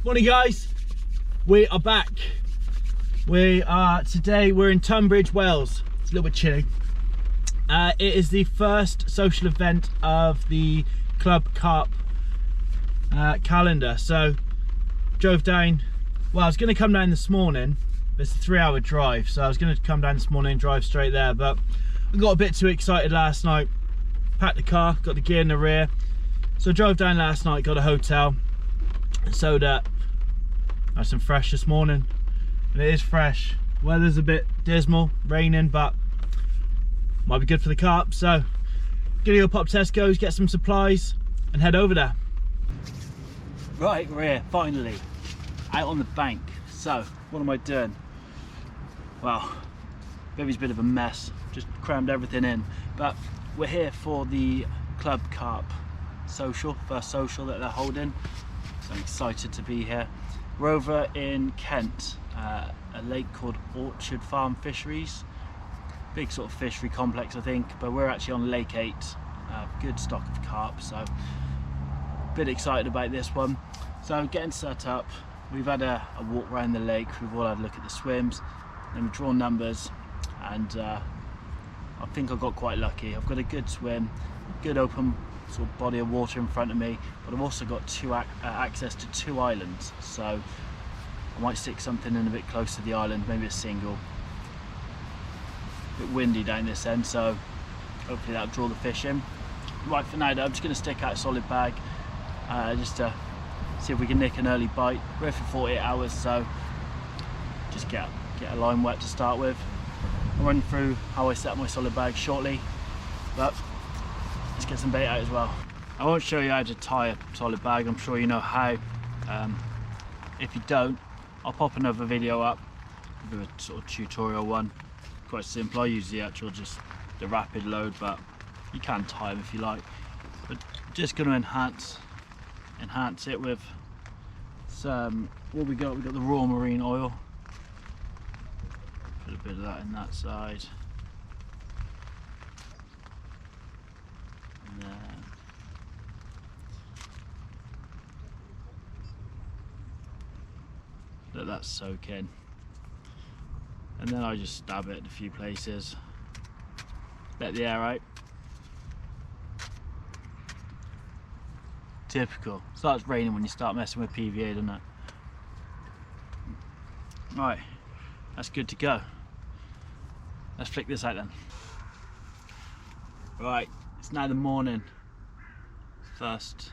Morning guys, we are back. Today we're in Tunbridge Wells. It's a little bit chilly. It is the first social event of the Club Carp calendar. So drove down, well I was going to come down this morning, but it's a 3-hour drive, so I was going to come down this morning and drive straight there, but I got a bit too excited last night, packed the car, got the gear in the rear, so I drove down last night, got a hotel, sewed up, had some fresh this morning, and it is fresh. Weather's a bit dismal, raining, but might be good for the carp, so gonna go pop Tesco's, get some supplies and head over there. Right, we're here finally out on the bank. So what am I doing? Well, baby's a bit of a mess, just crammed everything in, but we're here for the Club Carp social, first social that they're holding, so I'm excited to be here. We're over in Kent, a lake called Orchard Farm Fisheries. Big sort of fishery complex, I think, but we're actually on Lake 8. Good stock of carp, so a bit excited about this one. So getting set up, we've had a walk around the lake, we've all had a look at the swims, and we've drawn numbers, and I think I got quite lucky. I've got a good swim, good open sort of body of water in front of me, but I've also got access to 2 islands, so I might stick something in a bit close to the island, maybe a single. A bit windy down this end, so hopefully that'll draw the fish in. Right, for now though, I'm just going to stick out a solid bag, just to see if we can nick an early bite. We're here for 48 hours, so just get a line wet to start with. I'll run through how I set up my solid bag shortly, but let's get some bait out as well. I won't show you how to tie a solid bag, I'm sure you know how. If you don't, I'll pop another video up, do a sort of tutorial one. Quite simple. I use the actual, just the rapid load, but you can tie them if you like. But just going to enhance it with some, what we got the raw marine oil. Put a bit of that in that side. And then let that soak in. And then I just stab it in a few places, let the air out. Typical. Starts raining when you start messing with PVA, doesn't it? Right, that's good to go. Let's flick this out then. Right, it's now the morning. First,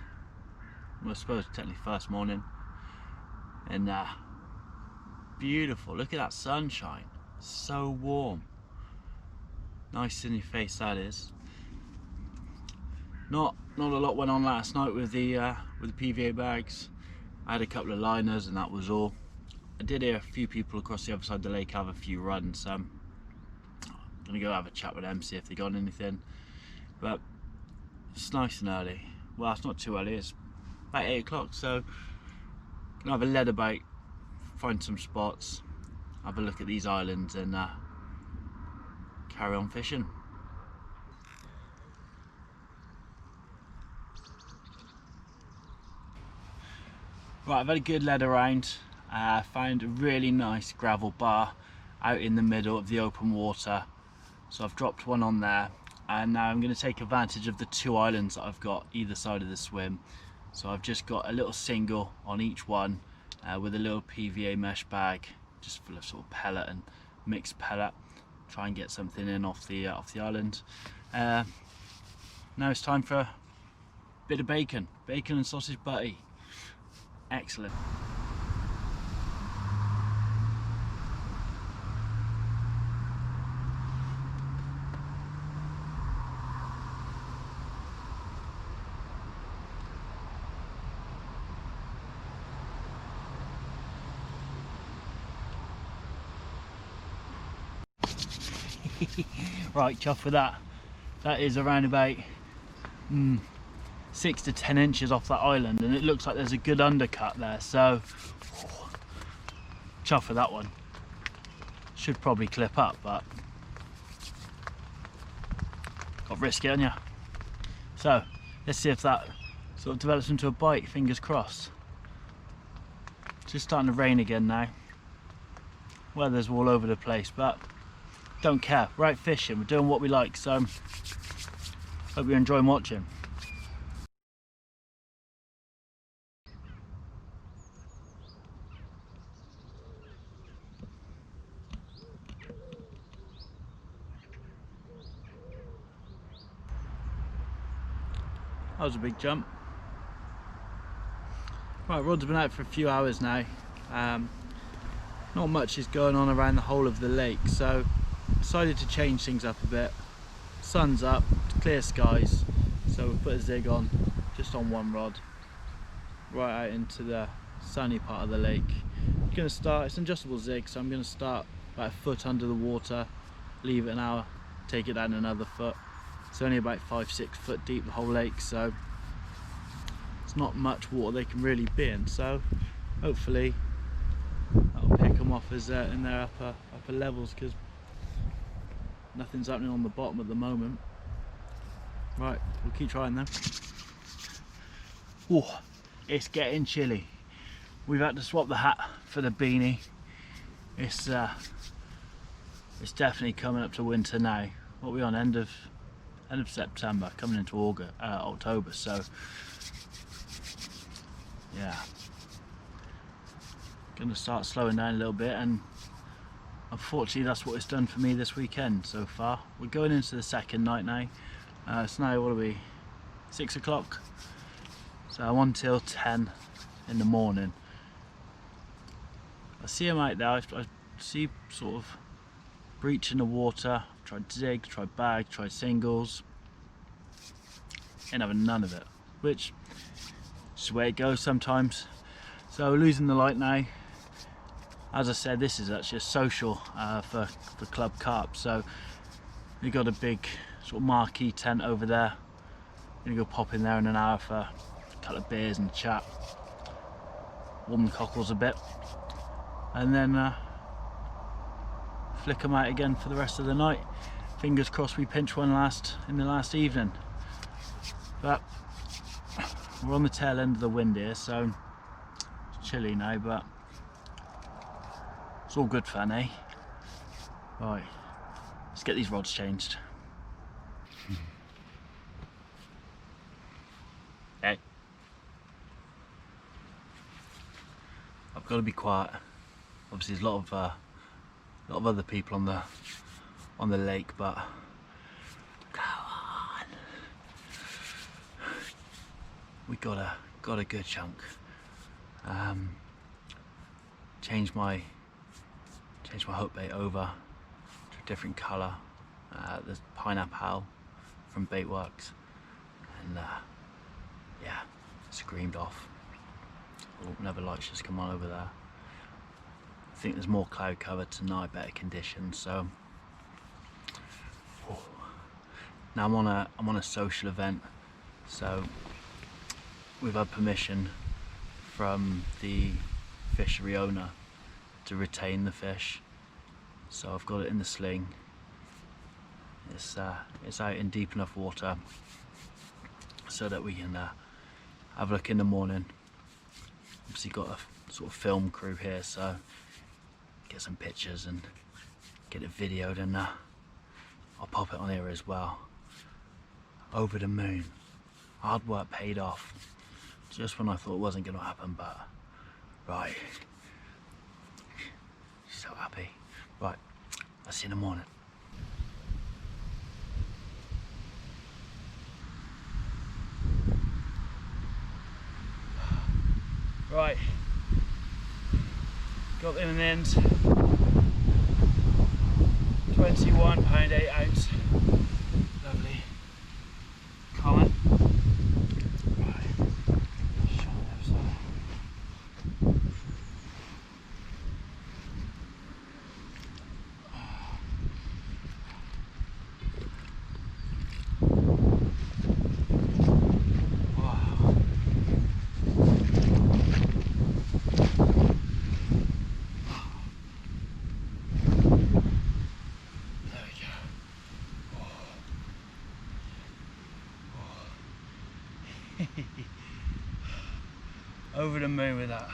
well, I suppose technically first morning. And beautiful, look at that sunshine. So warm, nice in your face that is. Not a lot went on last night with the PVA bags. I had a couple of liners and that was all. I did hear a few people across the other side of the lake have a few runs. I'm gonna go have a chat with them, see if they got anything. But it's nice and early. Well, it's not too early, it's about 8 o'clock, so gonna have a lead about, find some spots, have a look at these islands and carry on fishing. Right, I've had a good lead around, found a really nice gravel bar out in the middle of the open water, so I've dropped one on there, and now I'm going to take advantage of the 2 islands that I've got either side of the swim. So I've just got a little single on each one, with a little PVA mesh bag, just full of sort of pellet and mixed pellet. Try and get something in off the island. Now it's time for a bit of bacon and sausage butty. Excellent. Right, chuff with that. That is around about 6 to 10 inches off that island, and it looks like there's a good undercut there, so chuff with that one. Should probably clip up, but got to risk it, haven't you? So let's see if that sort of develops into a bite, fingers crossed. just starting to rain again now. Weather's all over the place, but don't care. We're out fishing, we're doing what we like, so hope you're enjoying watching. That was a big jump. Right, rod's been out for a few hours now. Not much is going on around the whole of the lake, so decided to change things up a bit. Sun's up, clear skies, so we put a zig on, just on one rod, right out into the sunny part of the lake. I'm going to start, it's an adjustable zig, so I'm going to start about a foot under the water, leave it an hour, take it down another foot. It's only about 5-6 foot deep, the whole lake, so it's not much water they can really be in, so hopefully that'll pick them off as in their upper levels, because nothing's happening on the bottom at the moment. Right, we'll keep trying them. Oh, it's getting chilly. We've had to swap the hat for the beanie. It's definitely coming up to winter now. What are we on? End of September, coming into October. So yeah, gonna start slowing down a little bit, and unfortunately that's what it's done for me this weekend so far. We're going into the second night now. It's now, what are we, 6 o'clock, so I'm on till 10 in the morning. I see them out there, I see sort of breach in the water. Tried zigs, tried bag, tried singles, ain't having none of it, which is the way it goes sometimes. So we're losing the light now. As I said, this is actually a social for Club Carp, so we've got a big sort of marquee tent over there. I'm gonna go pop in there in an hour for a couple of beers and chat, warm the cockles a bit, and then flick them out again for the rest of the night. Fingers crossed we pinch one in the last evening. But we're on the tail end of the wind here, so it's chilly now, but it's all good fun, eh? Right, let's get these rods changed. Okay. I've got to be quiet. Obviously, there's a lot of other people on the lake, but go on. We got a good chunk. Changed my hook bait over to a different colour. There's pineapple from Baitworks, and yeah, screamed off. Oh, another light's just come on over there. I think there's more cloud cover tonight, better conditions. So now I'm on a social event. So we've had permission from the fishery owner to retain the fish. So I've got it in the sling. It's out in deep enough water so that we can have a look in the morning. Obviously got a sort of film crew here, so get some pictures and get it videoed, and I'll pop it on here as well. Over the moon. Hard work paid off. Just when I thought it wasn't going to happen, but right. So happy. Right, I'll see you in the morning. Right, got in an end. 21 pound 8 ounce. Lovely. Colin. Right. Shut up, son. Over the moon with that.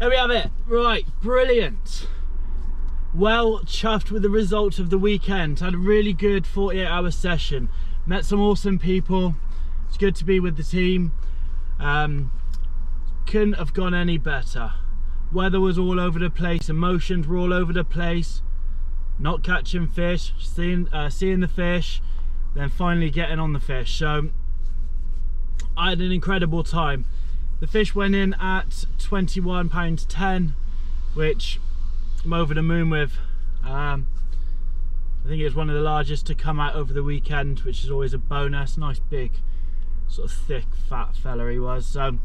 there we have it. Right, brilliant. Well chuffed with the result of the weekend. Had a really good 48-hour session. Met some awesome people. It's good to be with the team. Couldn't have gone any better. Weather was all over the place, emotions were all over the place. Not catching fish, seeing the fish, then finally getting on the fish. So I had an incredible time. The fish went in at £21.10, which I'm over the moon with. I think it was one of the largest to come out over the weekend, which is always a bonus. Nice big, sort of thick, fat fella he was. So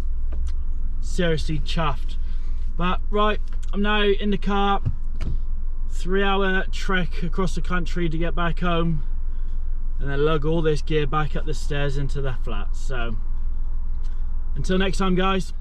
seriously chuffed. But right, I'm now in the car. 3-hour trek across the country to get back home, and then lug all this gear back up the stairs into the flats. So until next time, guys.